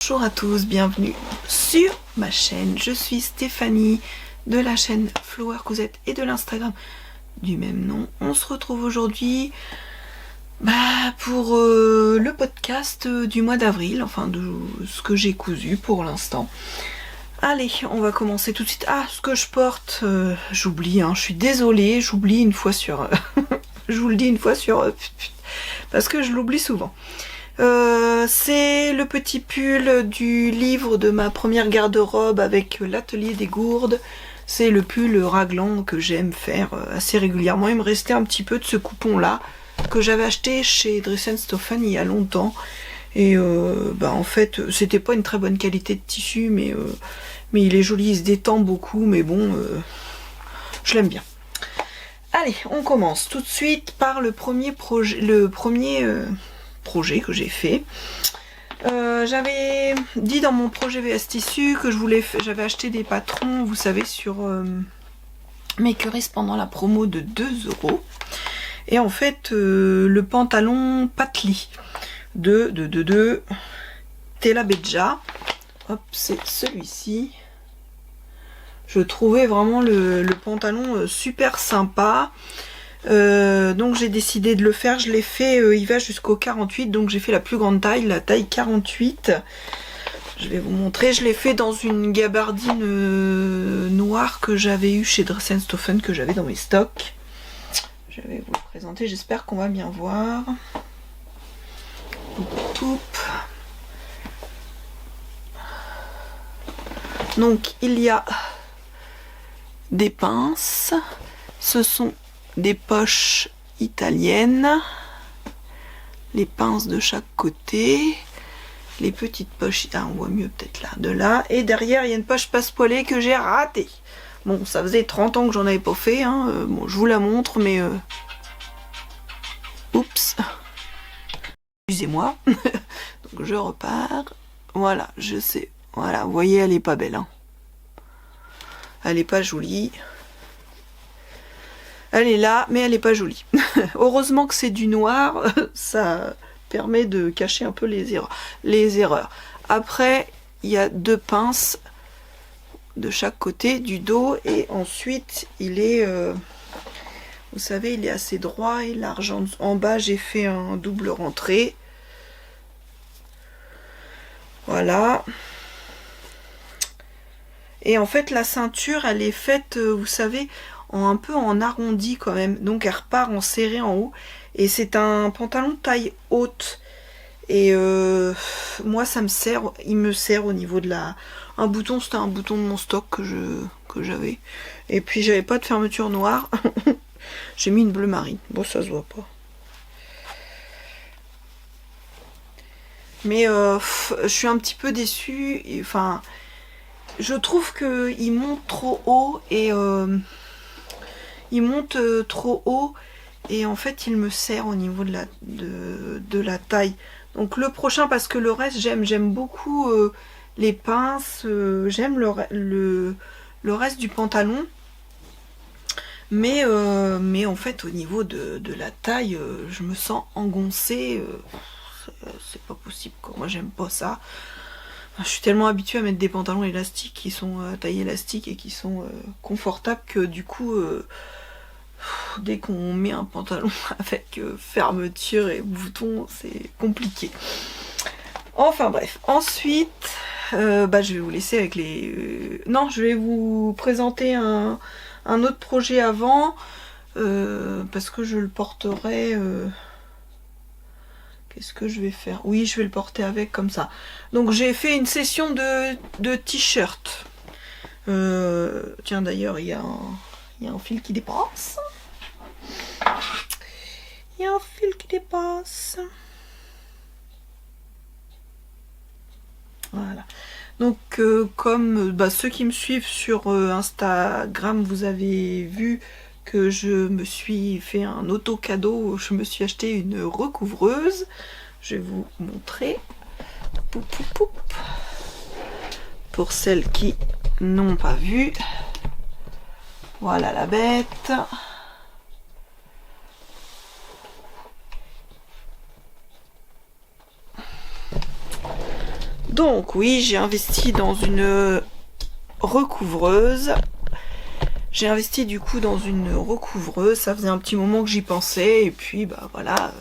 Bonjour à tous, bienvenue sur ma chaîne. Je suis Stéphanie de la chaîne Flower Cousette et de l'Instagram du même nom. On se retrouve aujourd'hui pour le podcast du mois d'avril, enfin de ce que j'ai cousu pour l'instant. Allez, on va commencer tout de suite. Ah, ce que je porte, j'oublie, je suis désolée, j'oublie une fois sur... je vous le dis une fois sur... parce que je l'oublie souvent. C'est le petit pull du livre de ma première garde-robe avec l'atelier des gourdes. C'est le pull raglan que j'aime faire assez régulièrement. Il me restait un petit peu de ce coupon là que j'avais acheté chez Dress & Stofan il y a longtemps. Et en fait c'était pas une très bonne qualité de tissu, mais il est joli, il se détend beaucoup, mais bon, je l'aime bien. Allez, on commence tout de suite par le premier projet, projet que j'ai fait. J'avais dit dans mon projet VS Tissu que j'avais acheté des patrons, vous savez, sur Makerist pendant la promo de 2 €. Et en fait, le pantalon Patli de Tela Beja, hop, c'est celui-ci. Je trouvais vraiment le pantalon super sympa. Donc j'ai décidé de le faire. Je l'ai fait, il va jusqu'au 48, donc j'ai fait la plus grande taille, la taille 48. Je vais vous montrer. Je l'ai fait dans une gabardine noire que j'avais eu chez Dress & Stofan, que j'avais dans mes stocks. Je vais vous le présenter, j'espère qu'on va bien voir. Donc il y a des pinces, ce sont des poches italiennes, les pinces de chaque côté, les petites poches, on voit mieux peut-être là, de là, et derrière il y a une poche passe-poilée que j'ai ratée. Bon, ça faisait 30 ans que j'en avais pas fait, bon, je vous la montre, mais oups, excusez-moi. Donc je repars, voilà, je sais, voilà, vous voyez, elle est pas belle, elle est pas jolie. Elle est là, mais elle n'est pas jolie. Heureusement que c'est du noir, ça permet de cacher un peu les erreurs. Après, il y a 2 pinces de chaque côté du dos, et ensuite il est, vous savez, il est assez droit et large. En bas, j'ai fait un double rentré. Voilà. Et en fait, la ceinture, elle est faite, vous savez, un peu en arrondi quand même, donc elle repart en serré en haut, et c'est un pantalon de taille haute, et moi ça me sert, il me sert au niveau de la... un bouton, c'était un bouton de mon stock que j'avais, et puis j'avais pas de fermeture noire. J'ai mis une bleu marine, bon ça se voit pas, mais je suis un petit peu déçue, enfin je trouve que il monte trop haut, et il monte trop haut, et en fait il me sert au niveau de la taille. Donc le prochain, parce que le reste j'aime beaucoup les pinces, j'aime le reste du pantalon, mais en fait au niveau de la taille, je me sens engoncée, c'est pas possible quoi. Moi j'aime pas ça. Je suis tellement habituée à mettre des pantalons élastiques qui sont à taille élastique et qui sont confortables, que du coup dès qu'on met un pantalon avec fermeture et boutons, c'est compliqué. Enfin bref, ensuite je vais vous laisser avec les... non, je vais vous présenter un autre projet avant, parce que je le porterai... Qu'est-ce que je vais faire? Oui, je vais le porter avec, comme ça. Donc j'ai fait une session de t-shirt. Tiens, d'ailleurs, il y a un fil qui dépasse. Il y a un fil qui dépasse. Voilà. Donc comme ceux qui me suivent sur Instagram, vous avez vu que je me suis fait un auto cadeau. Je me suis acheté une recouvreuse. Je vais vous montrer. Poup, poup, poup. Pour celles qui n'ont pas vu. Voilà la bête. Donc oui, j'ai investi dans une recouvreuse. J'ai investi du coup dans une recouvreuse. Ça faisait un petit moment que j'y pensais. Et puis bah voilà,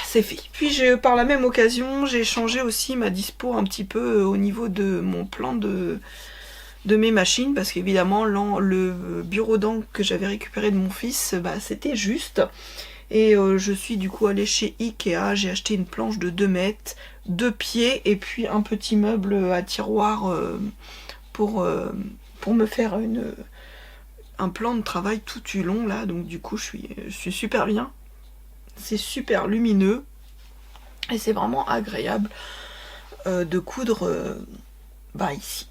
c'est fait. Puis par la même occasion, j'ai changé aussi ma dispo un petit peu au niveau de mon plan de mes machines. Parce qu'évidemment, le bureau d'encre que j'avais récupéré de mon fils, bah, c'était juste. Et je suis du coup allée chez Ikea, j'ai acheté une planche de 2 mètres, 2 pieds et puis un petit meuble à tiroir pour me faire un plan de travail tout du long là. Donc du coup je suis super bien. C'est super lumineux et c'est vraiment agréable de coudre bah ici.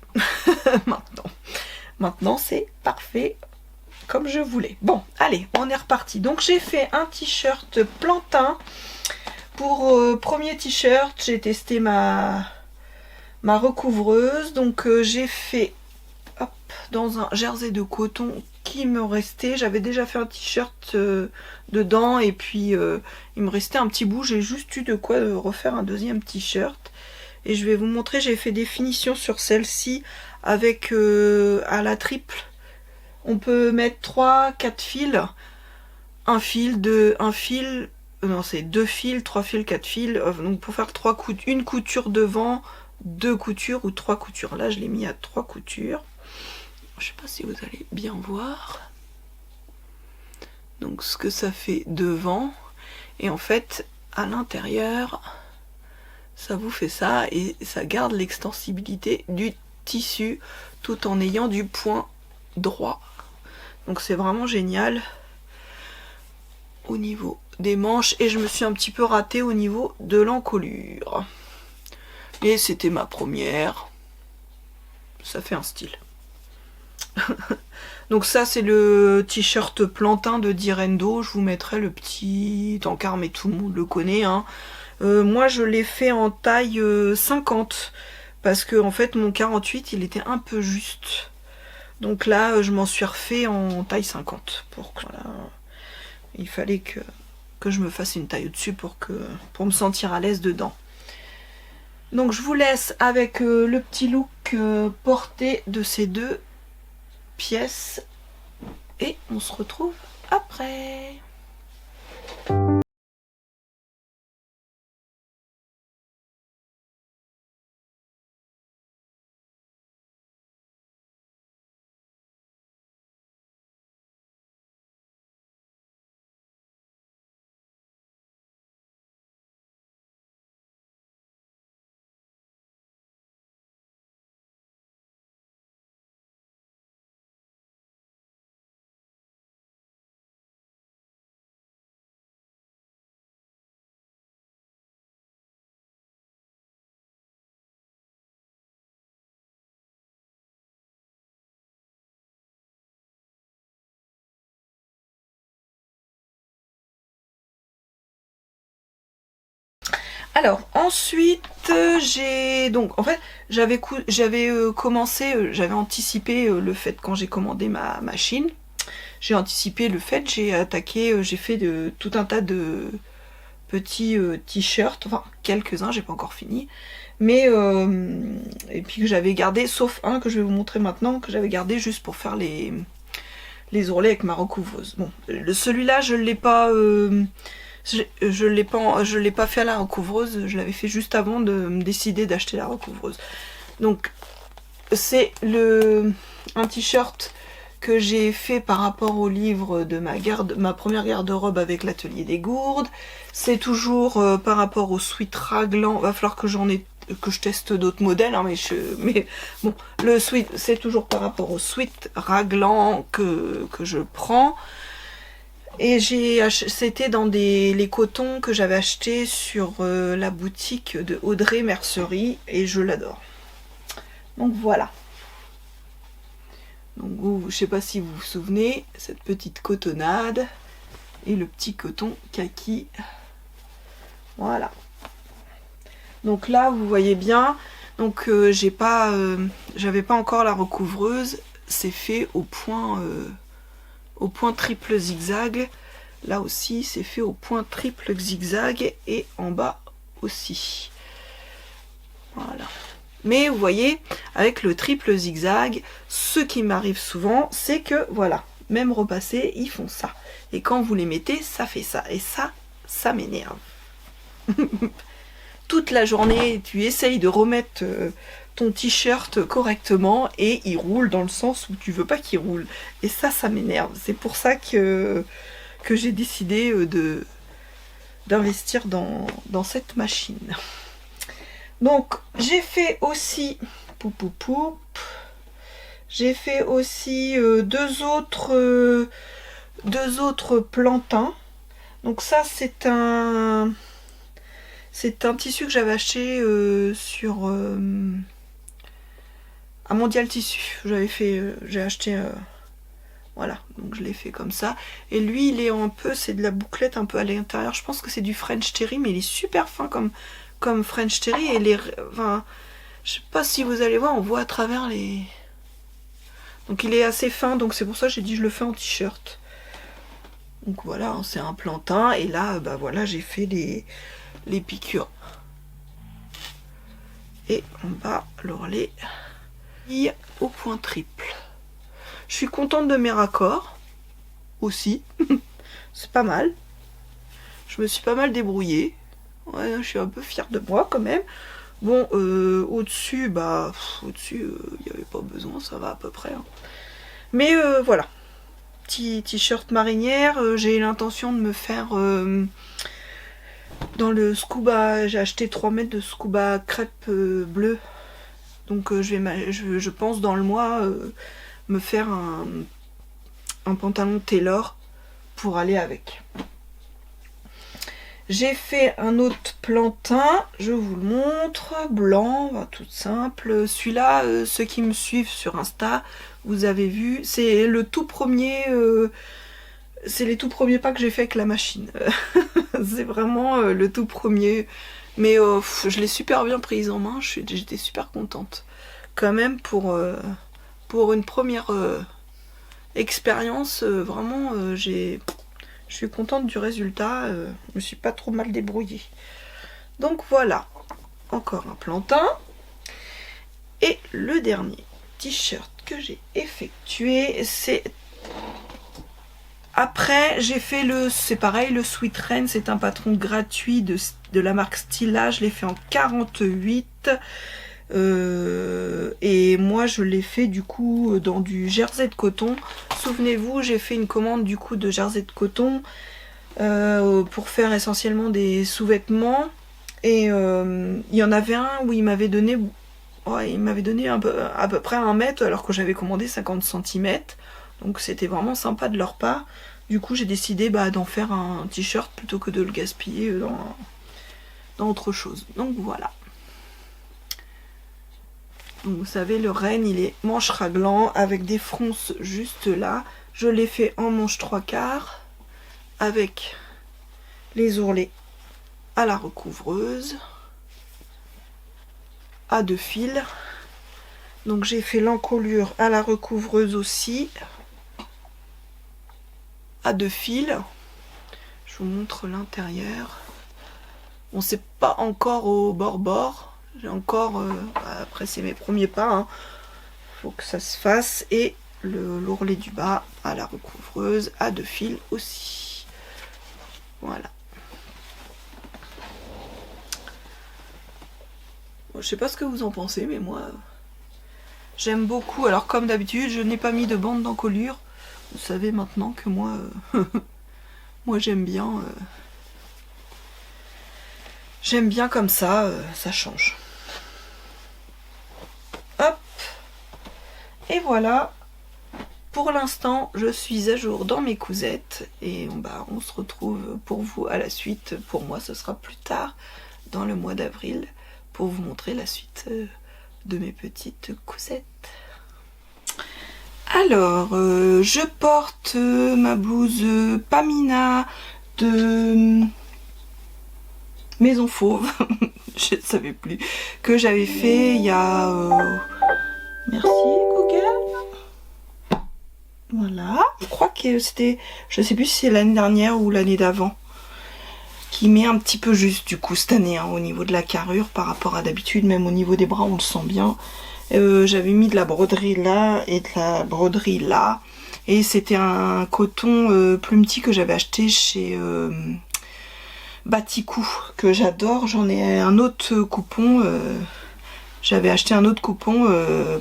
Maintenant c'est parfait. Comme je voulais. Bon, allez, on est reparti. Donc j'ai fait un t-shirt plantain. Pour premier t-shirt, j'ai testé ma recouvreuse. Donc j'ai fait hop, dans un jersey de coton qui me restait. J'avais déjà fait un t-shirt dedans et puis il me restait un petit bout. J'ai juste eu de quoi refaire un deuxième t-shirt. Et je vais vous montrer, j'ai fait des finitions sur celle-ci avec à la triple. On peut mettre 3-4 fils, un fil, non c'est 2 fils, 3 fils, 4 fils, donc pour faire une couture devant, 2 coutures ou 3 coutures. Là je l'ai mis à 3 coutures. Je sais pas si vous allez bien voir. Donc ce que ça fait devant, et en fait à l'intérieur, ça vous fait ça et ça garde l'extensibilité du tissu tout en ayant du point droit. Donc c'est vraiment génial au niveau des manches et je me suis un petit peu ratée au niveau de l'encolure. Et c'était ma première. Ça fait un style. Donc ça c'est le t-shirt plantain de Direndo. Je vous mettrai le petit encart mais tout le monde le connaît. Hein. Moi je l'ai fait en taille 50 parce que en fait mon 48 il était un peu juste. Donc là, je m'en suis refait en taille 50. Voilà. Il fallait que je me fasse une taille au-dessus pour me sentir à l'aise dedans. Donc je vous laisse avec le petit look porté de ces 2 pièces. Et on se retrouve après. Alors ensuite j'ai donc en fait j'avais commencé, j'avais anticipé le fait quand j'ai commandé ma machine, j'ai anticipé le fait, j'ai fait tout un tas de petits t-shirts, enfin quelques-uns, j'ai pas encore fini, mais et puis que j'avais gardé, sauf un que je vais vous montrer maintenant, que j'avais gardé juste pour faire les ourlets avec ma recouvreuse. Bon, celui-là je l'ai pas je l'ai pas fait à la recouvreuse, je l'avais fait juste avant de me décider d'acheter la recouvreuse. Donc c'est un t-shirt que j'ai fait par rapport au livre de ma première garde-robe avec l'atelier des gourdes. C'est toujours par rapport au sweat raglan. Va falloir que je teste d'autres modèles, hein, mais bon, le sweat, c'est toujours par rapport au sweat raglan que je prends. Et c'était dans les cotons que j'avais acheté sur la boutique de Audrey Mercerie et je l'adore. Donc voilà. Donc je sais pas si vous vous souvenez, cette petite cotonnade et le petit coton kaki. Voilà. Donc là vous voyez bien, donc j'avais pas encore la recouvreuse, c'est fait au point triple zigzag. Là aussi c'est fait au point triple zigzag et en bas aussi. Voilà. Mais vous voyez, avec le triple zigzag, ce qui m'arrive souvent, c'est que, voilà, même repassé, ils font ça. Et quand vous les mettez, ça fait ça. Et ça m'énerve. Toute la journée, tu essayes de remettre ton t-shirt correctement et il roule dans le sens où tu veux pas qu'il roule. Et ça m'énerve. C'est pour ça que j'ai décidé d'investir dans cette machine. Donc, j'ai fait aussi... J'ai fait aussi deux autres plantains. Donc ça, c'est un tissu que j'avais acheté sur un Mondial Tissu. J'ai acheté, voilà, donc je l'ai fait comme ça. Et lui, il est c'est de la bouclette un peu à l'intérieur. Je pense que c'est du French Terry, mais il est super fin comme French Terry. Et enfin, je sais pas si vous allez voir, on voit à travers les... Donc il est assez fin, donc c'est pour ça que j'ai dit je le fais en t-shirt. Donc voilà, c'est un plantain. Et là, bah voilà, j'ai fait les piqûres. Et on bat l'ourlet au point triple. Je suis contente de mes raccords aussi. C'est pas mal. Je me suis pas mal débrouillée. Ouais, je suis un peu fière de moi quand même. Bon, au-dessus, il n'y avait pas besoin, ça va à peu près. Hein. Mais voilà. Petit t-shirt marinière. J'ai l'intention de me faire... dans le scuba, j'ai acheté 3 mètres de scuba crêpe bleu. Donc je pense dans le mois me faire un pantalon Taylor pour aller avec. J'ai fait un autre plantain, je vous le montre, blanc, tout simple. Celui-là, ceux qui me suivent sur Insta, vous avez vu, c'est le tout premier... c'est les tout premiers pas que j'ai fait avec la machine. C'est vraiment le tout premier. Mais je l'ai super bien prise en main. J'étais super contente. Quand même pour une première expérience, vraiment, je suis contente du résultat. Je me suis pas trop mal débrouillée. Donc voilà. Encore un plantain. Et le dernier t-shirt que j'ai effectué, c'est... Après, j'ai fait c'est pareil, le Sweet Rain, c'est un patron gratuit de la marque Stila, je l'ai fait en 48. Et moi, je l'ai fait du coup dans du jersey de coton. Souvenez-vous, j'ai fait une commande du coup de jersey de coton pour faire essentiellement des sous-vêtements. Et il y en avait un où il m'avait donné à peu près 1 mètre alors que j'avais commandé 50 cm. Donc c'était vraiment sympa de leur part. Du coup j'ai décidé d'en faire un t-shirt plutôt que de le gaspiller dans autre chose. Donc voilà. Donc, vous savez, le renne il est manche raglan avec des fronces juste là. Je l'ai fait en manche 3/4 avec les ourlets à la recouvreuse à 2 fils. Donc j'ai fait l'encolure à la recouvreuse aussi à 2 fils. Je vous montre l'intérieur. Bon, c'est pas encore au bord. J'ai encore... après, c'est mes premiers pas. Hein. Faut que ça se fasse. Et l'ourlet du bas à la recouvreuse à 2 fils aussi. Voilà. Bon, je sais pas ce que vous en pensez, mais moi... j'aime beaucoup. Alors, comme d'habitude, je n'ai pas mis de bande d'encolure. Vous savez maintenant que moi, moi j'aime bien comme ça, ça change. Hop. Et voilà. Pour l'instant, je suis à jour dans mes cousettes. Et on se retrouve pour vous à la suite. Pour moi, ce sera plus tard, dans le mois d'avril, pour vous montrer la suite de mes petites cousettes. Alors, je porte ma blouse Pamina de Maison Fauve, je ne savais plus, que j'avais fait il y a... Merci Google. Voilà, je crois que c'était... Je ne sais plus si c'est l'année dernière ou l'année d'avant. qui met un petit peu juste du coup cette année hein, au niveau de la carrure par rapport à d'habitude, même au niveau des bras on le sent bien. J'avais mis de la broderie là et de la broderie là, et c'était un coton plumetis que j'avais acheté chez Baticou, que j'adore. J'en ai un autre coupon, j'avais acheté un autre coupon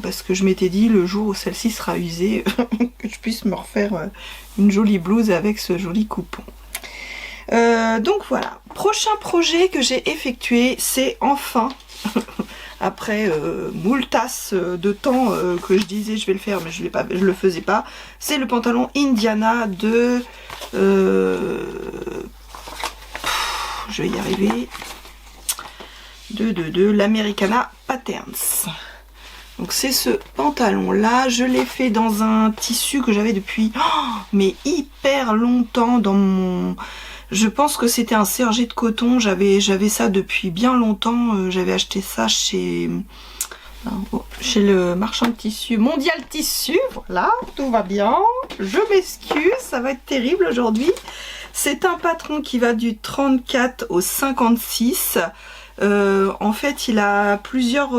parce que je m'étais dit le jour où celle-ci sera usée que je puisse me refaire une jolie blouse avec ce joli coupon. Donc voilà, prochain projet que j'ai effectué, c'est enfin après moult tasses de temps que je disais je vais le faire mais je le faisais pas, c'est le pantalon Indiana de je vais y arriver, de l'Americana Patterns. Donc c'est ce pantalon là, je l'ai fait dans un tissu que j'avais depuis mais hyper longtemps dans mon... Je pense que c'était un sergé de coton, j'avais ça depuis bien longtemps, j'avais acheté ça chez le marchand de tissus, Mondial Tissu, voilà, tout va bien, je m'excuse, ça va être terrible aujourd'hui. C'est un patron qui va du 34 au 56, en fait il a plusieurs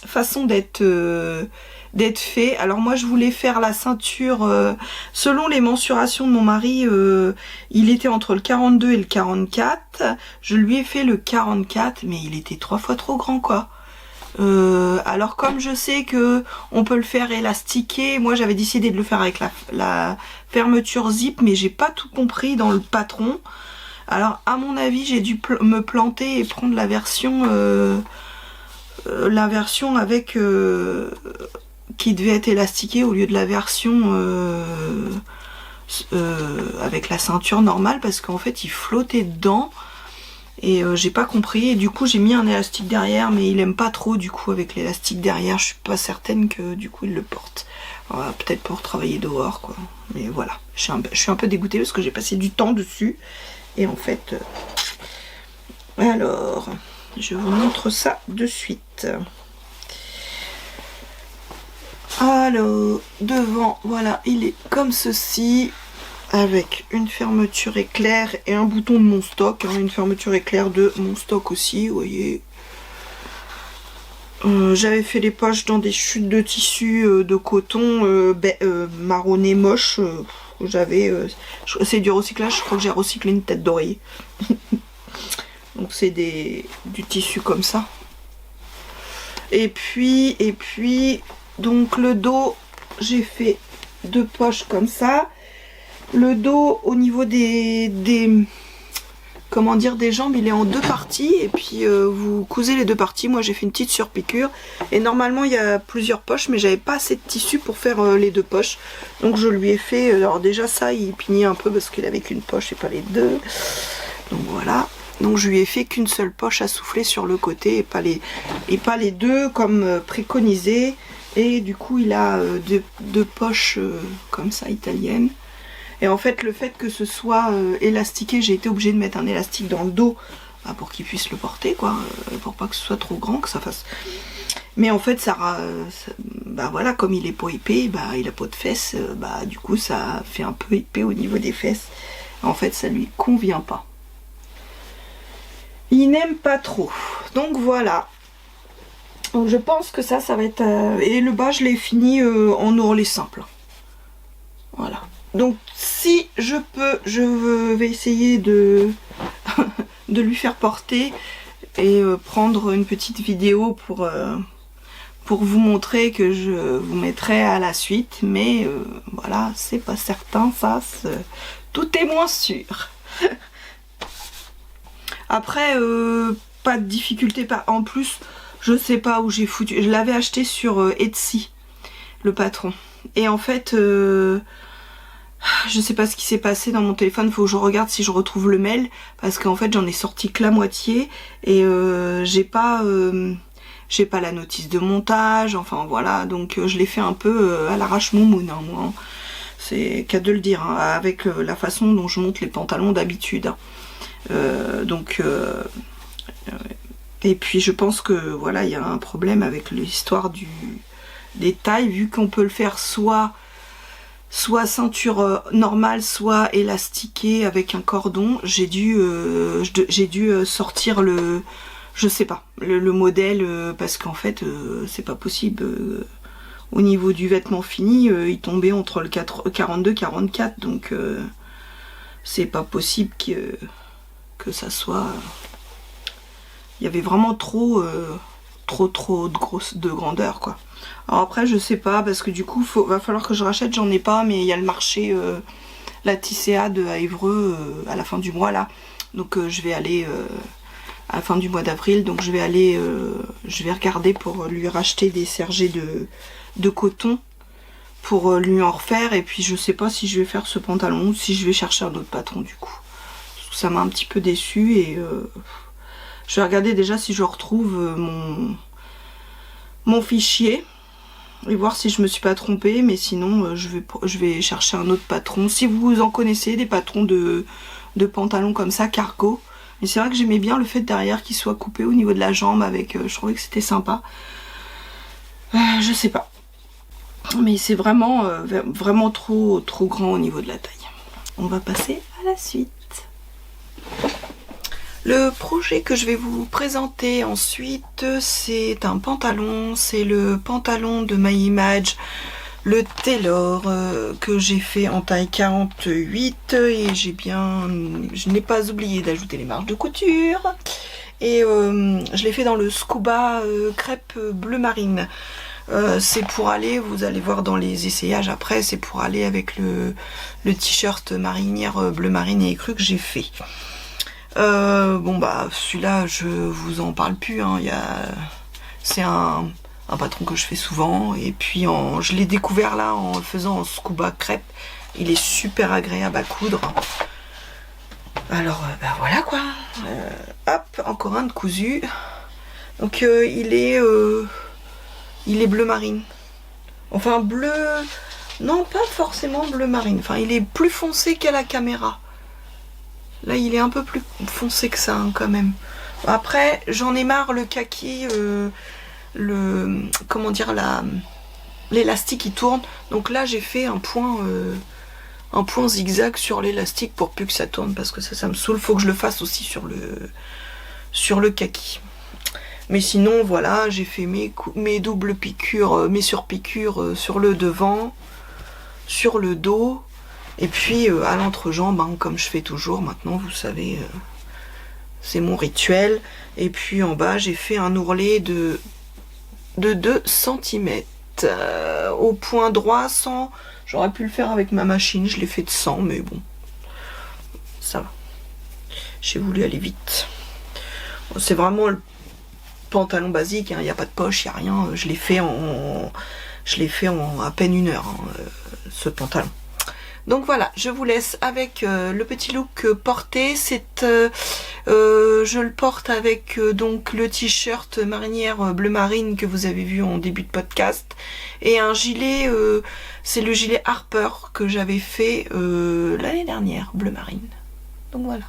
façons d'être fait. Alors moi je voulais faire la ceinture selon les mensurations de mon mari, il était entre le 42 et le 44, je lui ai fait le 44 mais il était 3 fois trop grand quoi. Alors comme je sais que on peut le faire élastiquer, moi j'avais décidé de le faire avec la fermeture zip, mais j'ai pas tout compris dans le patron. Alors à mon avis j'ai dû me planter et prendre la version avec qui devait être élastiquée au lieu de la version avec la ceinture normale, parce qu'en fait il flottait dedans et j'ai pas compris, et du coup j'ai mis un élastique derrière, mais il aime pas trop du coup avec l'élastique derrière, je suis pas certaine que du coup il le porte. Peut-être pour travailler dehors quoi, mais voilà, je suis un peu dégoûtée parce que j'ai passé du temps dessus et en fait alors je vous montre ça de suite. Alors devant, voilà, il est comme ceci, avec une fermeture éclair et un bouton de mon stock, hein, une fermeture éclair de mon stock aussi, vous voyez. J'avais fait les poches dans des chutes de tissu de coton marronné moche. C'est du recyclage, je crois que j'ai recyclé une tête d'oreiller. Donc c'est du tissu comme ça. Et puis donc le dos, j'ai fait 2 poches comme ça. Le dos au niveau des jambes, il est en 2 parties, et puis vous cousez les 2 parties. Moi j'ai fait une petite surpiqûre et normalement il y a plusieurs poches, mais j'avais pas assez de tissu pour faire les 2 poches, donc je lui ai fait, alors déjà ça il pignait un peu parce qu'il avait qu'une poche et pas les 2, donc voilà. Donc je lui ai fait qu'une seule poche à souffler sur le côté et pas les 2 comme préconisé, et du coup il a 2 poches comme ça italiennes. Et en fait le fait que ce soit élastiqué, j'ai été obligée de mettre un élastique dans le dos pour qu'il puisse le porter quoi, pour pas que ce soit trop grand, que ça fasse... Mais en fait bah voilà, comme il est pas épais, bah il a pas de fesses, bah du coup ça fait un peu épais au niveau des fesses. En fait ça lui convient pas. Il n'aime pas trop. Donc voilà. Donc je pense que ça va être... Et le bas je l'ai fini en ourlet simple. Voilà. Donc si je peux, je vais essayer de lui faire porter et prendre une petite vidéo pour vous montrer, que je vous mettrai à la suite. Mais voilà, c'est pas certain, ça, tout est moins sûr. Après, pas de difficulté. En plus, je sais pas où j'ai foutu. Je l'avais acheté sur Etsy, le patron. Et en fait... je sais pas ce qui s'est passé dans mon téléphone, faut que je regarde si je retrouve le mail, parce qu'en fait j'en ai sorti que la moitié et j'ai pas la notice de montage, enfin voilà, donc je l'ai fait un peu à l'arrache moumoune, hein, moi, hein. C'est qu'à de le dire, hein, avec la façon dont je monte les pantalons d'habitude, hein. Et puis je pense que voilà, il y a un problème avec l'histoire des tailles, vu qu'on peut le faire soit soit ceinture normale, soit élastiquée avec un cordon. J'ai dû sortir le, je sais pas, le modèle parce qu'en fait c'est pas possible. Au niveau du vêtement fini, il tombait entre le 42 44, donc c'est pas possible que ça soit. Il y avait vraiment trop de grandeur quoi. Alors après je sais pas parce que du coup va falloir que je rachète, j'en ai pas, mais il y a le marché la Tisséade à Évreux à la fin du mois là, donc je vais aller à la fin du mois d'avril, donc je vais aller je vais regarder pour lui racheter des sergés de coton pour lui en refaire, et puis je sais pas si je vais faire ce pantalon ou si je vais chercher un autre patron du coup. Parce que ça m'a un petit peu déçu et je vais regarder déjà si je retrouve mon fichier et voir si je me suis pas trompée, mais sinon je vais chercher un autre patron. Si vous en connaissez des patrons de pantalons comme ça, cargo. Mais c'est vrai que j'aimais bien le fait derrière qu'il soit coupé au niveau de la jambe avec, je trouvais que c'était sympa. Je sais pas. Mais c'est vraiment, vraiment trop grand au niveau de la taille. On va passer à la suite. Le projet que je vais vous présenter ensuite, c'est un pantalon. C'est le pantalon de My Image, le Taylor, que j'ai fait en taille 48. Et je n'ai pas oublié d'ajouter les marges de couture. Et je l'ai fait dans le Scuba crêpe bleu marine. C'est pour aller, vous allez voir dans les essayages après, c'est pour aller avec le t-shirt marinière bleu marine et écru que j'ai fait. Bon bah celui-là je vous en parle plus, hein. C'est un patron que je fais souvent, et puis je l'ai découvert là en le faisant en Scuba crêpe. Il est super agréable à coudre. Alors bah voilà quoi. Hop, encore un de cousu. Donc il est bleu marine. Enfin bleu, non pas forcément bleu marine. Enfin il est plus foncé qu'à la caméra. Là il est un peu plus foncé que ça hein, quand même. Après j'en ai marre le kaki, comment dire, l'élastique il tourne. Donc là j'ai fait un point zigzag sur l'élastique pour plus que ça tourne, parce que ça me saoule. Faut que je le fasse aussi sur le kaki. Mais sinon voilà, j'ai fait mes doubles piqûres, mes surpiqûres sur le devant, sur le dos, et puis à l'entrejambe, hein, comme je fais toujours maintenant, vous savez, c'est mon rituel. Et puis en bas j'ai fait un ourlet de 2 cm au point droit, sans. J'aurais pu le faire avec ma machine, je l'ai fait de 100, mais bon, ça va. J'ai voulu aller vite. Bon, c'est vraiment le pantalon basique, il n'y a pas de poche, il n'y a rien. Je l'ai fait en à peine 1 heure, hein, ce pantalon. Donc voilà, je vous laisse avec le petit look porté. Je le porte avec donc le t-shirt marinière bleu marine que vous avez vu en début de podcast, et un gilet, c'est le gilet Harper que j'avais fait l'année dernière, bleu marine. Donc voilà.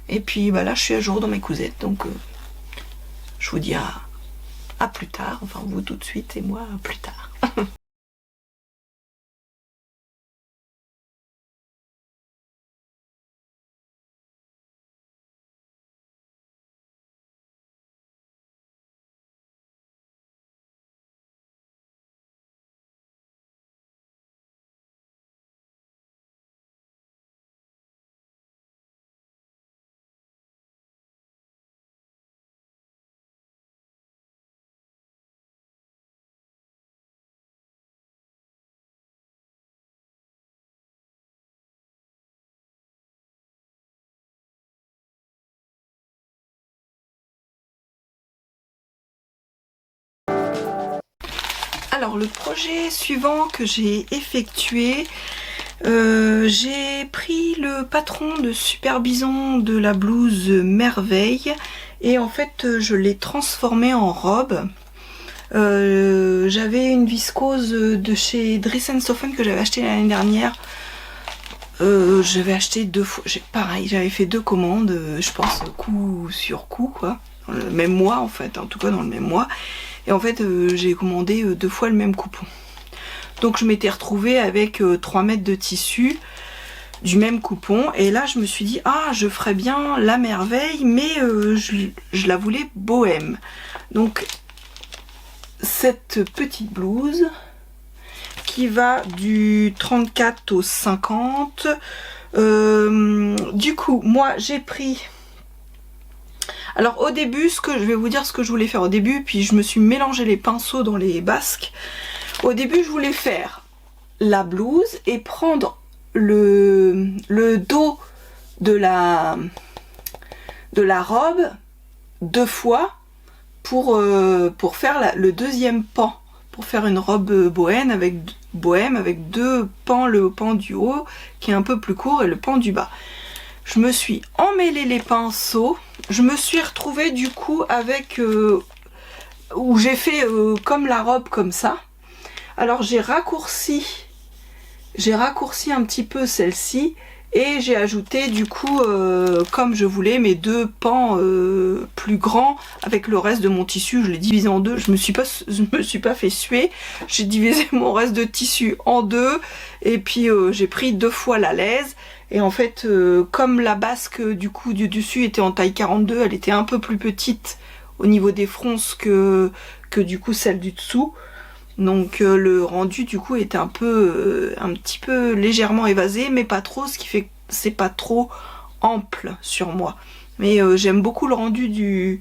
Et puis bah là je suis à jour dans mes cousettes, donc je vous dis à plus tard, enfin vous tout de suite et moi à plus tard. Alors le projet suivant que j'ai effectué, j'ai pris le patron de Super Bison de la blouse Merveille, et en fait je l'ai transformé en robe. J'avais une viscose de chez Dress & Soften que j'avais acheté l'année dernière. J'avais acheté 2 fois, pareil, j'avais fait 2 commandes, je pense coup sur coup quoi, dans le même mois en fait, en tout cas dans le même mois. Et en fait j'ai commandé 2 fois le même coupon. Donc je m'étais retrouvée avec 3 mètres de tissu du même coupon, et là je me suis dit ah, je ferais bien la merveille, mais je la voulais bohème. Donc cette petite blouse qui va du 34 au 50. Du coup moi j'ai pris, alors au début, je vais vous dire ce que je voulais faire au début, puis je me suis mélangé les pinceaux dans les basques. Au début je voulais faire la blouse et prendre le dos de la robe 2 fois pour faire le deuxième pan, pour faire une robe bohème avec 2 pans, le pan du haut qui est un peu plus court et le pan du bas. Je me suis emmêlé les pinceaux, je me suis retrouvée du coup avec où j'ai fait comme la robe comme ça. Alors j'ai raccourci un petit peu celle-ci et j'ai ajouté du coup comme je voulais mes 2 pans plus grands avec le reste de mon tissu. Je l'ai divisé en 2, je me suis pas fait suer, j'ai divisé mon reste de tissu en 2 et puis j'ai pris 2 fois la laise. Et en fait, comme la basque du coup du dessus était en taille 42, elle était un peu plus petite au niveau des fronces que du coup celle du dessous. Donc le rendu du coup était un petit peu légèrement évasé, mais pas trop, ce qui fait que c'est pas trop ample sur moi. Mais j'aime beaucoup le rendu du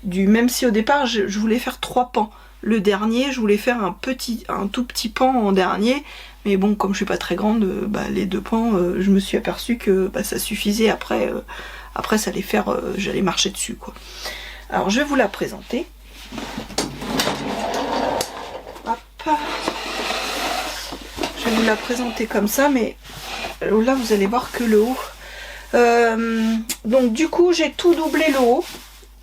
même si au départ je voulais faire 3 pans. Le dernier, je voulais faire un tout petit pan en dernier. Mais bon, comme je suis pas très grande, les 2 pans, je me suis aperçue que ça suffisait. Après ça allait faire, j'allais marcher dessus quoi. Alors je vais vous la présenter. Hop. Je vais vous la présenter comme ça, mais là vous allez voir que le haut. Donc du coup j'ai tout doublé le haut.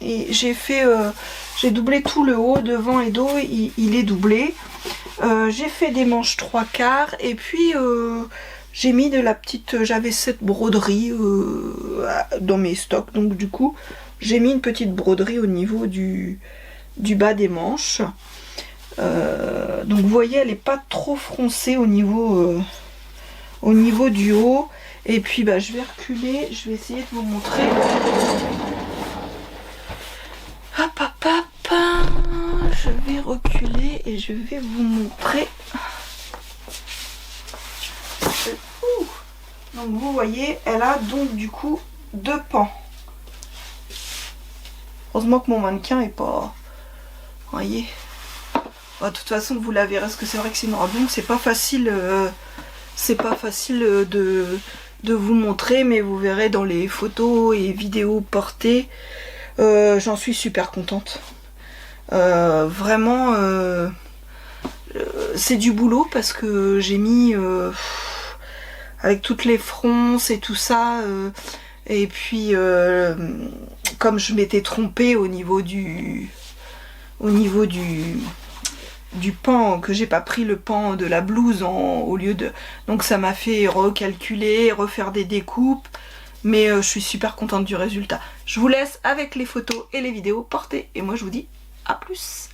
Et j'ai doublé tout le haut, devant et dos, il est doublé. J'ai fait des manches 3/4 et puis j'ai mis de la petite, j'avais cette broderie dans mes stocks, donc du coup j'ai mis une petite broderie au niveau du bas des manches. Donc vous voyez, elle n'est pas trop froncée au niveau du haut. Et puis je vais reculer, je vais essayer de vous montrer. Hop hop hop, je vais reculer et je vais vous montrer. Donc vous voyez, elle a donc du coup 2 pans. Heureusement que mon mannequin est pas... Vous voyez. De toute façon vous la verrez, parce que c'est vrai que c'est une robe longue, c'est pas facile de vous montrer, mais vous verrez dans les photos et vidéos portées. J'en suis super contente. Vraiment, c'est du boulot parce que j'ai mis avec toutes les fronces et tout ça. Et puis, comme je m'étais trompée au niveau du pan, que j'ai pas pris le pan de la blouse au lieu de... Donc ça m'a fait recalculer, refaire des découpes. Mais je suis super contente du résultat. Je vous laisse avec les photos et les vidéos portées. Et moi je vous dis à plus.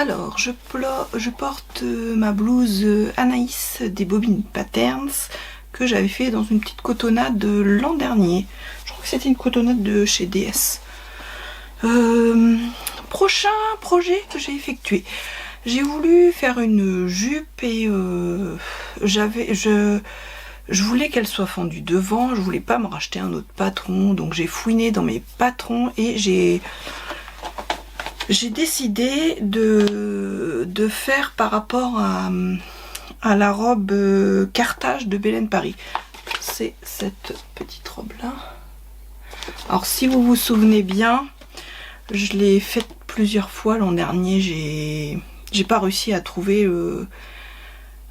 Alors, je porte ma blouse Anaïs des Bobines Patterns que j'avais fait dans une petite cotonnade l'an dernier. Je crois que c'était une cotonnade de chez DS. prochain projet que j'ai effectué. J'ai voulu faire une jupe et je voulais qu'elle soit fendue devant, je voulais pas me racheter un autre patron, donc j'ai fouiné dans mes patrons et j'ai décidé de faire par rapport à la robe Carthage de Belen Paris. C'est cette petite robe là. Alors si vous vous souvenez bien, je l'ai faite plusieurs fois l'an dernier, j'ai pas réussi à trouver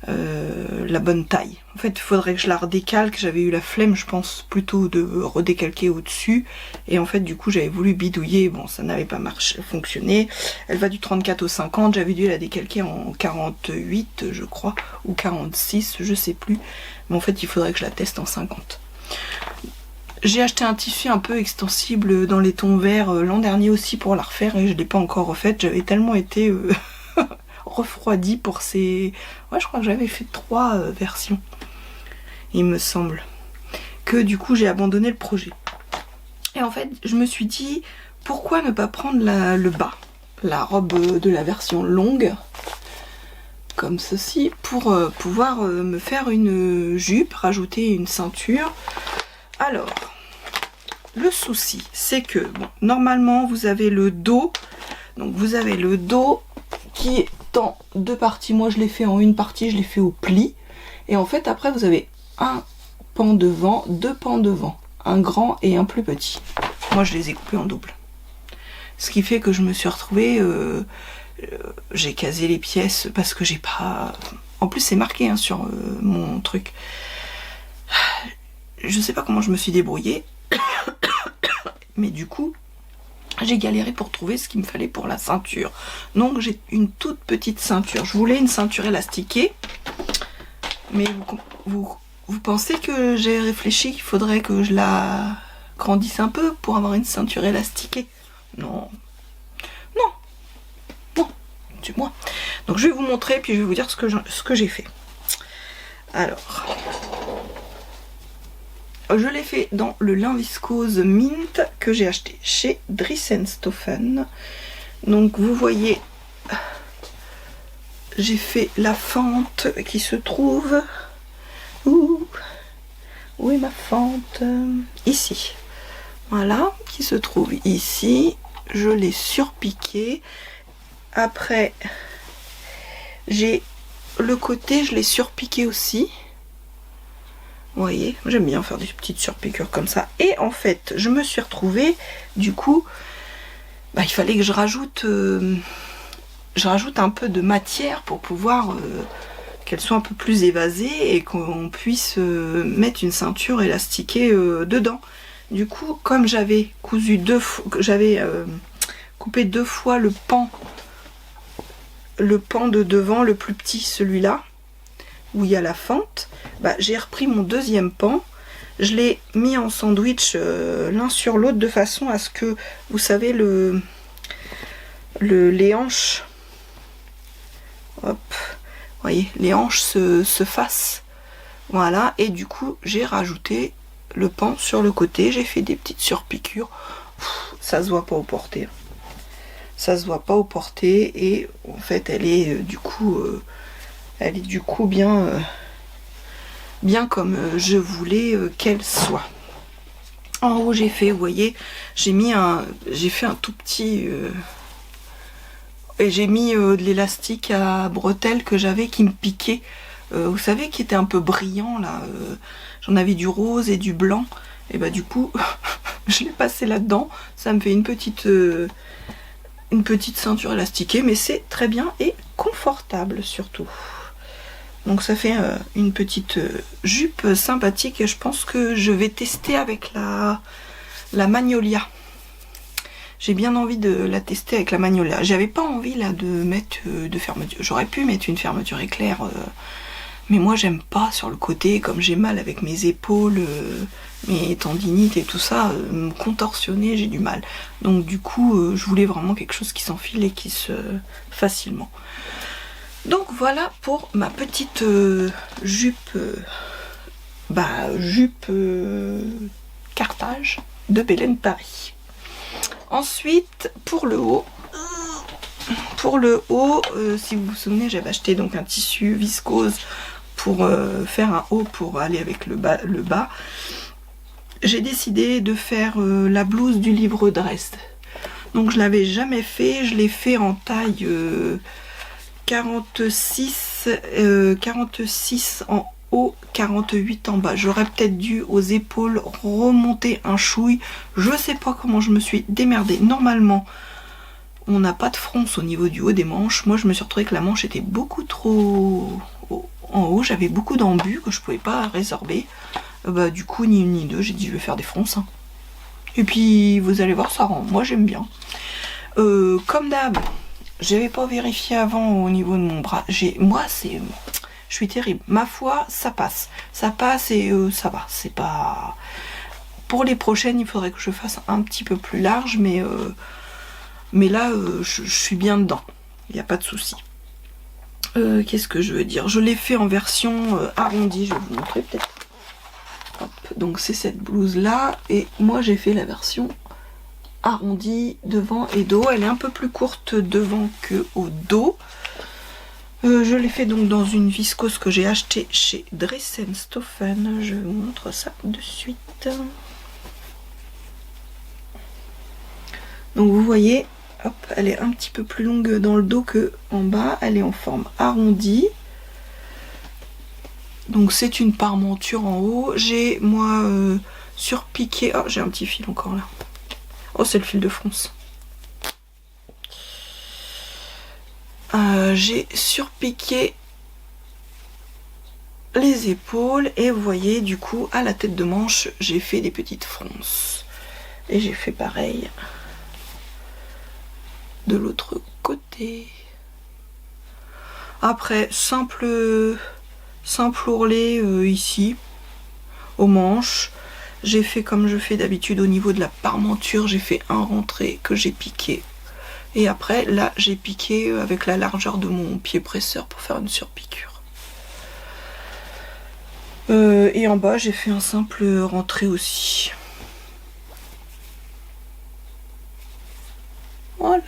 la bonne taille. En fait, il faudrait que je la redécalque. J'avais eu la flemme, je pense, plutôt de redécalquer au-dessus. Et en fait, du coup, j'avais voulu bidouiller. Bon, ça n'avait pas marché, fonctionné. Elle va du 34 au 50. J'avais dû la décalquer en 48, je crois, ou 46, je sais plus. Mais en fait, il faudrait que je la teste en 50. J'ai acheté un tissu un peu extensible dans les tons verts l'an dernier aussi pour la refaire et je ne l'ai pas encore refaite. J'avais tellement été refroidie pour ces... Ouais, je crois que j'avais fait 3 versions, il me semble. Que du coup, j'ai abandonné le projet. Et en fait, je me suis dit, pourquoi ne pas prendre le bas, la robe de la version longue, comme ceci, pour pouvoir me faire une jupe, rajouter une ceinture. Alors, le souci, c'est que, bon, normalement, vous avez le dos. Donc, vous avez le dos qui est en 2 parties. Moi, je l'ai fait en une partie, je l'ai fait au pli. Et en fait, après, vous avez un pan devant, 2 pans devant. Un grand et un plus petit. Moi, je les ai coupés en double. Ce qui fait que je me suis retrouvée... j'ai casé les pièces parce que j'ai pas... En plus, c'est marqué hein, sur mon truc. Je sais pas comment je me suis débrouillée, mais du coup, j'ai galéré pour trouver ce qu'il me fallait pour la ceinture. Donc j'ai une toute petite ceinture. Je voulais une ceinture élastiquée, mais vous pensez que j'ai réfléchi qu'il faudrait que je la grandisse un peu pour avoir une ceinture élastiquée? Non. Non. Non. Du moins. Donc je vais vous montrer, puis je vais vous dire ce que j'ai fait. Alors... Je l'ai fait dans le lin viscose Mint que j'ai acheté chez Dries&Stoffen. Donc vous voyez, j'ai fait la fente qui se trouve... Où est ma fente? Ici. Voilà, qui se trouve ici. Je l'ai surpiqué. Après, j'ai le côté, je l'ai surpiqué aussi. Vous voyez, j'aime bien faire des petites surpiqûres comme ça. Et en fait, je me suis retrouvée, du coup, bah, il fallait que je rajoute un peu de matière pour pouvoir qu'elle soit un peu plus évasée et qu'on puisse mettre une ceinture élastiquée dedans. Du coup, comme j'avais cousu coupé 2 fois le pan de devant, le plus petit, celui-là, où il y a la fente, bah, j'ai repris mon 2e pan, je l'ai mis en sandwich l'un sur l'autre de façon à ce que, vous savez, les hanches, hop, vous voyez, les hanches se fassent, voilà, et du coup j'ai rajouté le pan sur le côté, j'ai fait des petites surpiqûres. Ça se voit pas au porté, ça se voit pas au porté, et en fait elle est du coup bien comme je voulais qu'elle soit. En haut j'ai fait, vous voyez, j'ai fait un tout petit et j'ai mis de l'élastique à bretelles que j'avais qui me piquait, vous savez, qui était un peu brillant là, j'en avais du rose et du blanc, et bah du coup je l'ai passé là-dedans, ça me fait une petite ceinture élastiquée, mais c'est très bien et confortable surtout. Donc ça fait une petite jupe sympathique et je pense que je vais tester avec la Magnolia. J'ai bien envie de la tester avec la Magnolia. J'avais pas envie là de mettre de fermeture. J'aurais pu mettre une fermeture éclair, mais moi j'aime pas sur le côté, comme j'ai mal avec mes épaules, mes tendinites et tout ça, me contorsionner, j'ai du mal. Donc du coup, je voulais vraiment quelque chose qui s'enfile et qui se facilement. Donc voilà pour ma petite jupe Carthage de Belen Paris. Ensuite, pour le haut, pour le haut, si vous vous souvenez, j'avais acheté donc un tissu viscose pour faire un haut pour aller avec le bas. J'ai décidé de faire la blouse du livre Dresde. Donc je l'avais jamais fait, je l'ai fait en taille 46 en haut, 48 en bas. J'aurais peut-être dû aux épaules remonter un chouille. Je sais pas comment je me suis démerdée. Normalement, on n'a pas de fronce au niveau du haut des manches. Moi, je me suis retrouvée que la manche était beaucoup trop en haut. J'avais beaucoup d'embus que je pouvais pas résorber. Bah, du coup, ni une ni deux, j'ai dit je vais faire des fronces. Hein. Et puis, vous allez voir, ça rend. Moi, j'aime bien. Comme d'hab, j'avais pas vérifié avant au niveau de mon bras. Moi, c'est... Je suis terrible. Ma foi, ça passe. Ça passe et ça va. C'est pas... Pour les prochaines, il faudrait que je fasse un petit peu plus large, mais là, je suis bien dedans. Il n'y a pas de souci. Qu'est-ce que je veux dire? Je l'ai fait en version arrondie. Je vais vous montrer peut-être. Hop, donc c'est cette blouse là. Et moi, j'ai fait la version arrondie devant et dos. Elle est un peu plus courte devant que au dos. Je l'ai fait donc dans une viscose que j'ai achetée chez Dressenstoffen. Je vous montre ça de suite. Donc vous voyez, hop, elle est un petit peu plus longue dans le dos que en bas. Elle est en forme arrondie. Donc c'est une parmenture en haut. J'ai moi surpiqué. Oh, j'ai un petit fil encore là. Oh, c'est le fil de France. J'ai surpiqué les épaules et vous voyez du coup à la tête de manche j'ai fait des petites fronces et j'ai fait pareil de l'autre côté. Après simple ourlet ici aux manches. J'ai fait comme je fais d'habitude au niveau de la parmenture, j'ai fait un rentré que j'ai piqué. Et après, là, j'ai piqué avec la largeur de mon pied presseur pour faire une surpiqûre. Et en bas, j'ai fait un simple rentré aussi. Voilà.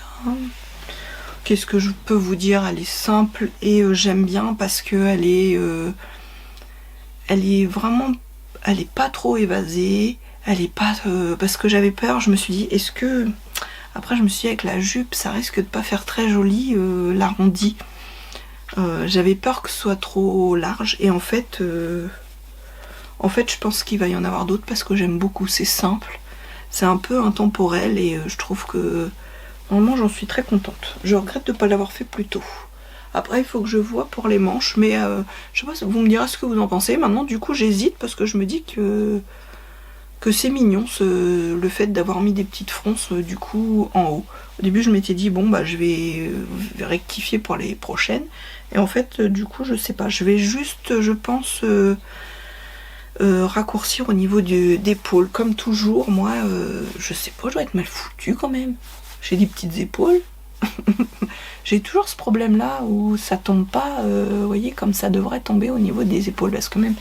Qu'est-ce que je peux vous dire? Elle est simple et j'aime bien parce que elle est vraiment... Elle est pas trop évasée. Elle est pas... parce que j'avais peur, je me suis dit, est-ce que... Après je me suis dit avec la jupe ça risque de pas faire très joli l'arrondi. J'avais peur que ce soit trop large et en fait je pense qu'il va y en avoir d'autres parce que j'aime beaucoup, c'est simple, c'est un peu intemporel et je trouve que vraiment j'en suis très contente. Je regrette de ne pas l'avoir fait plus tôt. Après il faut que je vois pour les manches mais je sais pas, vous me direz ce que vous en pensez. Maintenant du coup j'hésite parce que je me dis que c'est mignon le fait d'avoir mis des petites fronces du coup en haut. Au début je m'étais dit bon bah je vais rectifier pour les prochaines et en fait du coup je sais pas, je vais juste je pense raccourcir au niveau d'épaule comme toujours. Moi je sais pas, je dois être mal foutue quand même, j'ai des petites épaules. J'ai toujours ce problème là où ça tombe pas vous voyez comme ça devrait tomber au niveau des épaules parce que même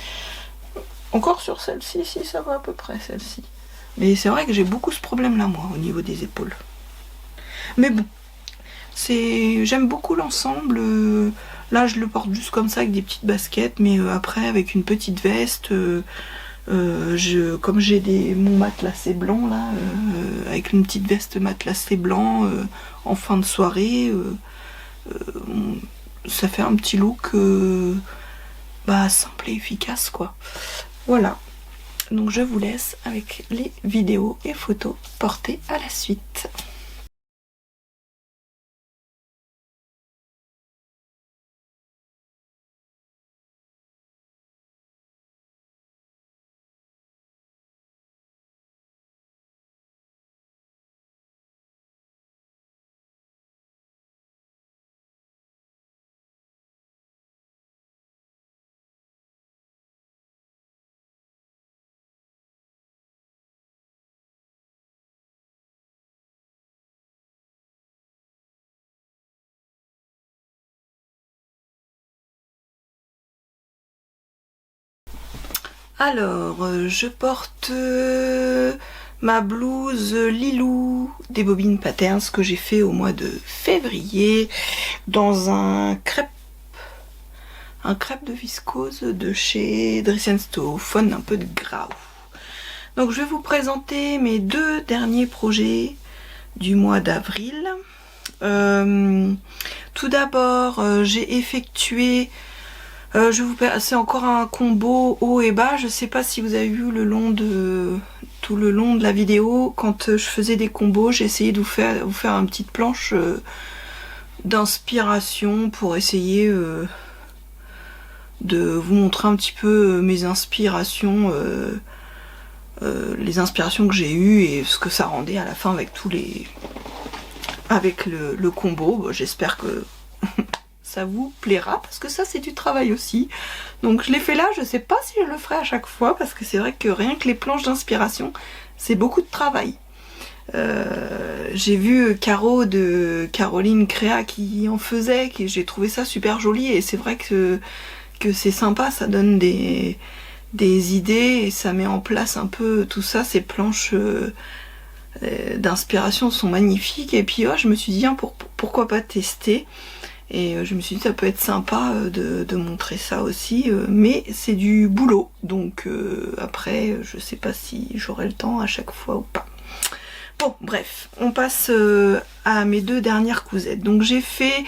encore sur celle-ci, si ça va à peu près celle-ci. Mais c'est vrai que j'ai beaucoup ce problème là moi au niveau des épaules. Mais bon, j'aime beaucoup l'ensemble. Là je le porte juste comme ça avec des petites baskets, mais après avec une petite veste. Comme j'ai mon matelassé blanc là, avec une petite veste matelassé blanc en fin de soirée, ça fait un petit look simple et efficace quoi. Voilà, donc je vous laisse avec les vidéos et photos portées à la suite. Alors, je porte ma blouse Lilou des Bobines Patterns que j'ai fait au mois de février dans un crêpe de viscose de chez Dress & Stofan, un peu de grau. Donc je vais vous présenter mes 2 derniers projets du mois d'avril. Tout d'abord, j'ai effectué, c'est encore un combo haut et bas. Je sais pas si vous avez vu tout le long de la vidéo, quand je faisais des combos, j'ai essayé de vous faire une petite planche d'inspiration pour essayer de vous montrer un petit peu mes inspirations, les inspirations que j'ai eues et ce que ça rendait à la fin avec avec le combo. Bon, j'espère que ça vous plaira parce que ça c'est du travail aussi. Donc je l'ai fait là, je sais pas si je le ferai à chaque fois parce que c'est vrai que rien que les planches d'inspiration c'est beaucoup de travail. J'ai vu Caro de Caroline Créa qui en faisait, j'ai trouvé ça super joli et c'est vrai que c'est sympa, ça donne des idées et ça met en place un peu tout ça. Ces planches d'inspiration sont magnifiques et puis je me suis dit pourquoi pas tester, et je me suis dit ça peut être sympa de montrer ça aussi, mais c'est du boulot donc après je sais pas si j'aurai le temps à chaque fois ou pas. Bon bref, on passe à mes 2 dernières cousettes. Donc j'ai fait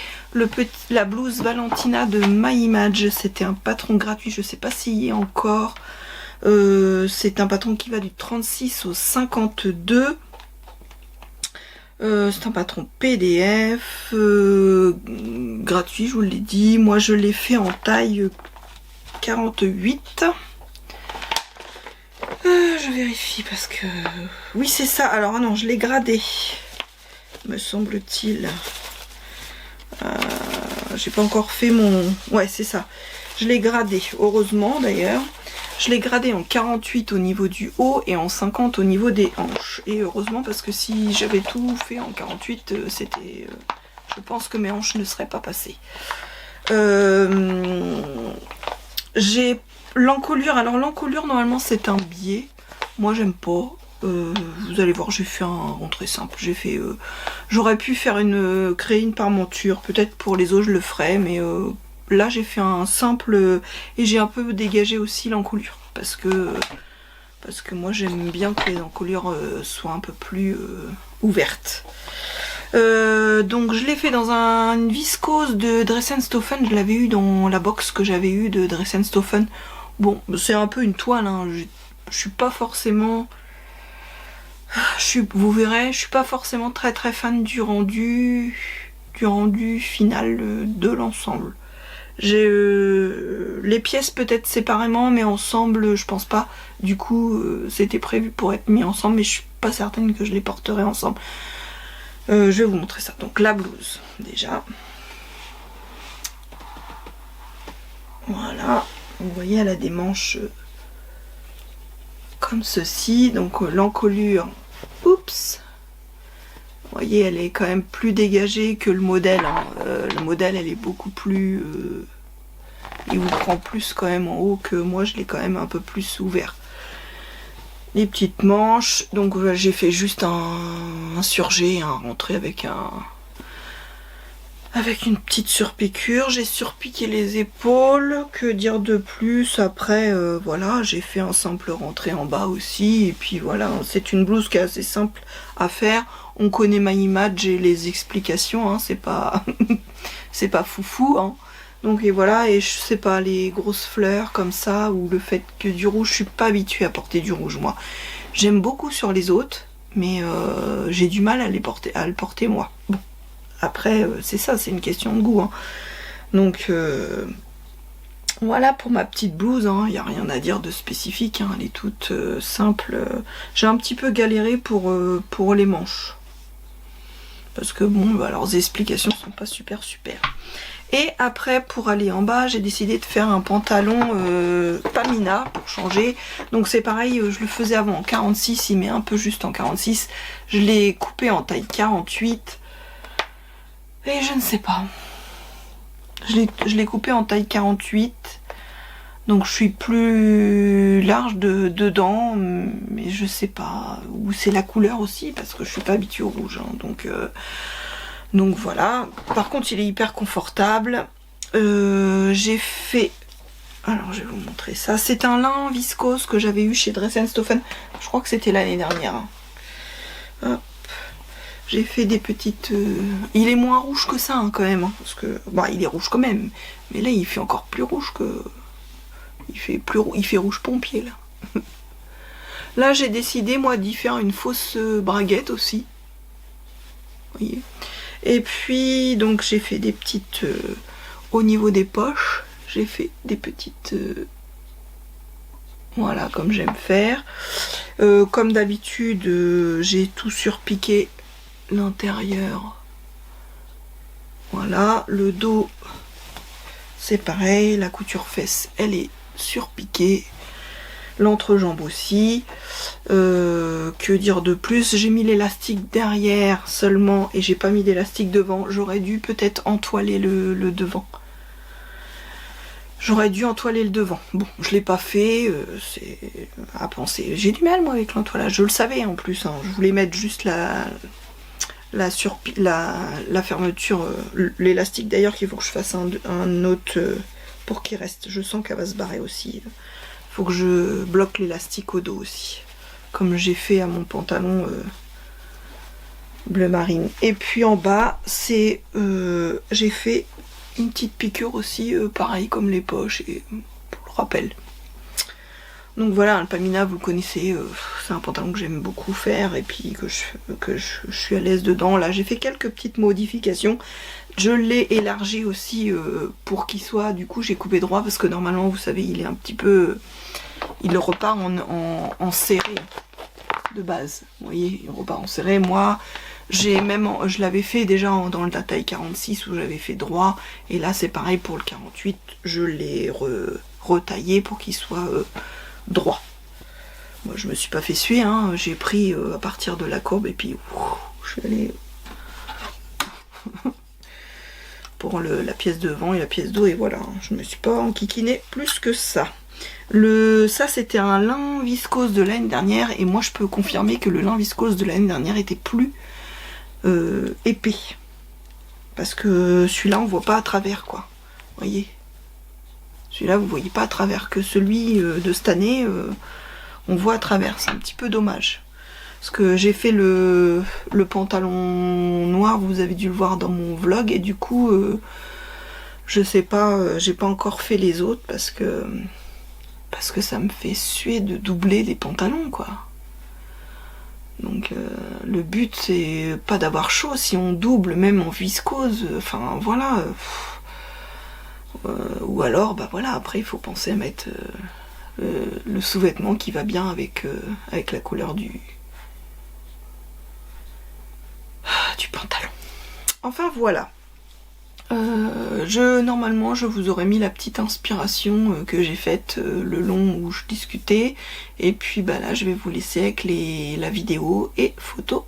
la blouse Valentina de My Image, c'était un patron gratuit, je sais pas s'il y est encore. C'est un patron qui va du 36 au 52. C'est un patron PDF, gratuit, je vous l'ai dit. Moi je l'ai fait en taille 48. Je vérifie parce que... Oui c'est ça, alors non, je l'ai gradé, me semble-t-il. J'ai pas encore fait mon... Ouais c'est ça, je l'ai gradé, heureusement d'ailleurs. Je l'ai gradé en 48 au niveau du haut et en 50 au niveau des hanches. Et heureusement parce que si j'avais tout fait en 48, c'était... je pense que mes hanches ne seraient pas passées. J'ai l'encolure. Alors l'encolure normalement c'est un biais. Moi j'aime pas. Vous allez voir, j'ai fait un rentré simple. J'ai fait... j'aurais pu faire créer une parmenture. Peut-être pour les os je le ferai, mais... là j'ai fait un simple et j'ai un peu dégagé aussi l'encolure parce que moi j'aime bien que les encolures soient un peu plus ouvertes. Donc je l'ai fait dans une viscose de Dress & Stofan, je l'avais eu dans la box que j'avais eu de Dress & Stofan. Bon c'est un peu une toile, hein. Je suis pas forcément... vous verrez, je suis pas forcément très fan du rendu final de l'ensemble. J'ai les pièces peut-être séparément, mais ensemble je pense pas. Du coup c'était prévu pour être mis ensemble, mais je suis pas certaine que je les porterai ensemble. Je vais vous montrer ça. Donc la blouse déjà. Voilà, vous voyez elle a des manches comme ceci. Donc l'encolure, oups, vous voyez elle est quand même plus dégagée que le modèle, hein. Le modèle elle est beaucoup plus... il vous prend plus quand même en haut que moi, je l'ai quand même un peu plus ouvert. Les petites manches, donc j'ai fait juste un surjet, un rentré avec une petite surpiqûre. J'ai surpiqué les épaules, que dire de plus. Après voilà, j'ai fait un simple rentré en bas aussi, et puis voilà, c'est une blouse qui est assez simple à faire. On connaît My Image et les explications, hein, c'est pas c'est pas foufou, hein. Donc et voilà, et je sais pas, les grosses fleurs comme ça, ou le fait que du rouge, je suis pas habituée à porter du rouge moi. J'aime beaucoup sur les autres, mais j'ai du mal à le porter moi. Bon, après c'est ça, c'est une question de goût, hein. Donc voilà pour ma petite blouse, hein. Il n'y a rien à dire de spécifique, hein. Elle est toute simple. J'ai un petit peu galéré pour les manches. Parce que bon, bah, leurs explications sont pas super. Et après, pour aller en bas, j'ai décidé de faire un pantalon Pamina pour changer. Donc c'est pareil, je le faisais avant en 46, il met un peu juste en 46. Je l'ai coupé en taille 48. Et je ne sais pas. Je l'ai coupé en taille 48. Donc je suis plus large dedans, mais je sais pas, ou c'est la couleur aussi, parce que je suis pas habituée au rouge, hein, donc voilà. Par contre il est hyper confortable. J'ai fait, alors je vais vous montrer ça, c'est un lin viscose que j'avais eu chez Dress & Stephen, je crois que c'était l'année dernière. Hein. Hop. J'ai fait des petites... Il est moins rouge que ça hein, quand même, hein, parce que... Bah il est rouge quand même, mais là il fait encore plus rouge que... Il fait rouge pompier là. Là j'ai décidé moi d'y faire une fausse braguette aussi. Vous voyez. Et puis donc j'ai fait des petites... au niveau des poches, j'ai fait des petites... voilà, comme j'aime faire. Comme d'habitude, j'ai tout surpiqué l'intérieur. Voilà, le dos, c'est pareil. La couture fesse, elle est surpiquée. L'entrejambe aussi. Que dire de plus? J'ai mis l'élastique derrière seulement et j'ai pas mis d'élastique devant. J'aurais dû peut-être entoiler le devant. J'aurais dû entoiler le devant. Bon, je l'ai pas fait, c'est à penser. J'ai du mal moi avec l'entoilage, je le savais en plus. Hein. Je voulais mettre juste la fermeture, l'élastique d'ailleurs qu'il faut que je fasse un autre pour qu'il reste. Je sens qu'elle va se barrer aussi. Il faut que je bloque l'élastique au dos aussi. Comme j'ai fait à mon pantalon bleu marine. Et puis en bas, c'est j'ai fait une petite piqûre aussi, pareil comme les poches, et pour le rappel. Donc voilà, un Pamina, vous le connaissez, c'est un pantalon que j'aime beaucoup faire et puis que je suis à l'aise dedans. Là, j'ai fait quelques petites modifications. Je l'ai élargi aussi pour qu'il soit, du coup, j'ai coupé droit parce que normalement, vous savez, il est un petit peu... il repart en serré de base. Vous voyez, il repart en serré. Moi, je l'avais fait déjà dans la taille 46 où j'avais fait droit. Et là, c'est pareil pour le 48. Je l'ai retaillé pour qu'il soit... droit. Moi je me suis pas fait suer, hein. J'ai pris à partir de la courbe et puis je suis allée pour la pièce devant et la pièce dos et voilà, je me suis pas enquiquiné plus que ça. Ça c'était un lin viscose de l'année dernière et moi je peux confirmer que le lin viscose de l'année dernière était plus épais parce que celui-là on voit pas à travers quoi, vous voyez. Celui-là, vous voyez pas à travers, que celui de cette année, on voit à travers. C'est un petit peu dommage. Parce que j'ai fait le pantalon noir, vous avez dû le voir dans mon vlog, et du coup, je sais pas, j'ai pas encore fait les autres parce que ça me fait suer de doubler les pantalons, quoi. Donc le but, c'est pas d'avoir chaud. Si on double, même en viscose, enfin voilà... ou alors, bah voilà, après il faut penser à mettre le sous-vêtement qui va bien avec la couleur du pantalon. Enfin voilà. Normalement, je vous aurais mis la petite inspiration que j'ai faite le long où je discutais. Et puis bah là, je vais vous laisser avec la vidéo et photos